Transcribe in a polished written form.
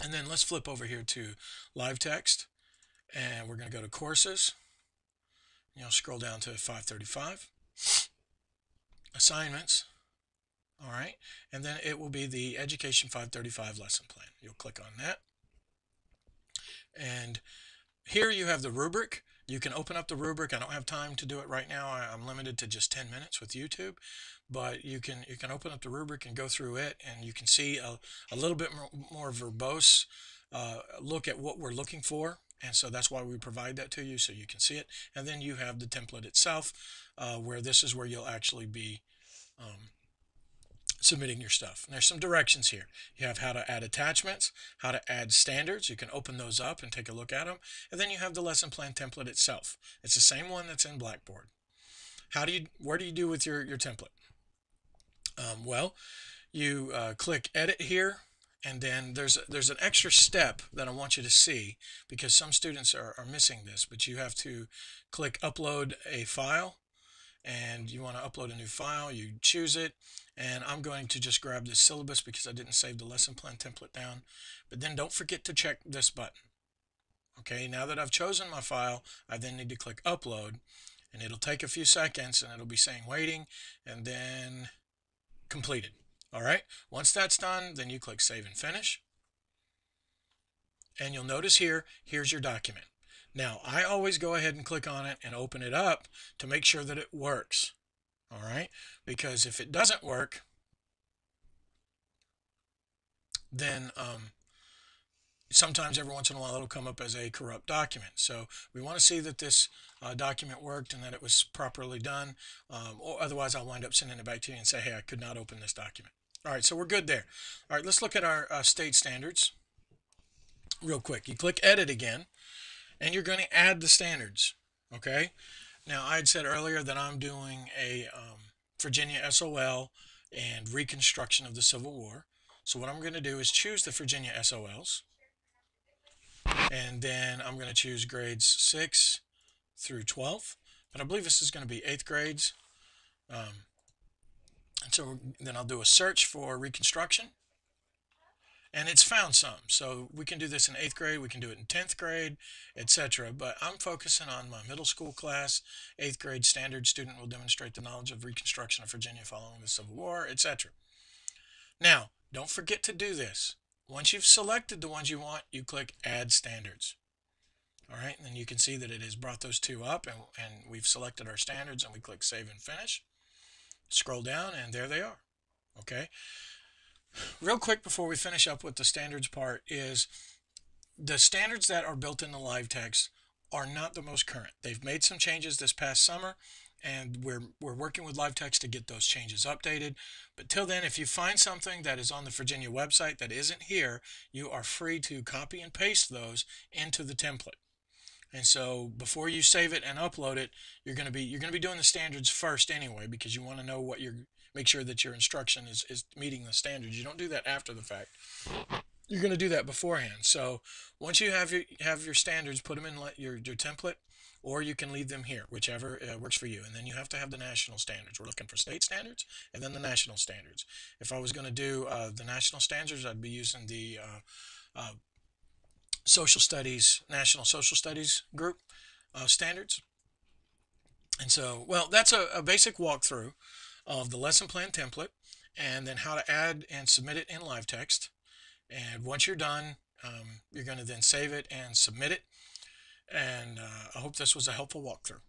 And then let's flip over here to Livetext, and we're going to go to courses. You'll scroll down to 535, assignments. All right, and then it will be the Education 535 lesson plan. You'll click on that, and here you have the rubric. You can open up the rubric. I don't have time to do it right now. I'm limited to just 10 minutes with YouTube, but you can open up the rubric and go through it, and you can see a little bit more verbose look at what we're looking for. And so that's why we provide that to you, so you can see it. And then you have the template itself, where this is where you'll actually be submitting your stuff. And there's some directions here. You have how to add attachments, how to add standards. You can open those up and take a look at them. And then you have the lesson plan template itself. It's the same one that's in Blackboard. What do you do with your template? Well, you click edit here, and then there's an extra step that I want you to see, because some students are missing this, but you have to click upload a file, and you want to upload a new file. You choose it, and I'm going to just grab this syllabus because I didn't save the lesson plan template down. But then don't forget to check this button. Okay, now that I've chosen my file, I then need to click upload, and it'll take a few seconds, and it'll be saying waiting, and then completed. All right, once that's done, then you click save and finish, and you'll notice here's your document. Now, I always go ahead and click on it and open it up to make sure that it works. All right, because if it doesn't work, then sometimes every once in a while it'll come up as a corrupt document. So we want to see that this document worked and that it was properly done, or otherwise I'll wind up sending it back to you and say, hey, I could not open this document. All right, so we're good there. All right, let's look at our state standards real quick. You click edit again, and you're going to add the standards. Okay, now I had said earlier that I'm doing a Virginia SOL and reconstruction of the Civil War. So what I'm going to do is choose the Virginia SOLs, and then I'm going to choose grades 6 through 12, but I believe this is going to be 8th grades. And so then I'll do a search for reconstruction, and it's found some. So we can do this in 8th grade, we can do it in 10th grade, etc. But I'm focusing on my middle school class. 8th grade standard student will demonstrate the knowledge of Reconstruction of Virginia following the Civil War, etc. Now, don't forget to do this. Once you've selected the ones you want, you click Add Standards. All right, and then you can see that it has brought those two up, and we've selected our standards, and we click Save and Finish. Scroll down, and there they are. Okay. Real quick before we finish up with the standards part is the standards that are built in the Livetext are not the most current. They've made some changes this past summer, and we're working with Livetext to get those changes updated. But till then, if you find something that is on the Virginia website that isn't here, you are free to copy and paste those into the template. And so before you save it and upload it, you're going to be doing the standards first anyway, because you want to know make sure that your instruction is meeting the standards. You don't do that after the fact. You're going to do that beforehand. So once you have your standards, put them in your template, or you can leave them here, whichever works for you. And then you have to have the national standards. We're looking for state standards and then the national standards. If I was going to do the national standards, I'd be using the social studies, national social studies group standards. And so, well, that's a basic walkthrough of the lesson plan template, and then how to add and submit it in Livetext. And once you're done, you're going to then save it and submit it. And I hope this was a helpful walkthrough.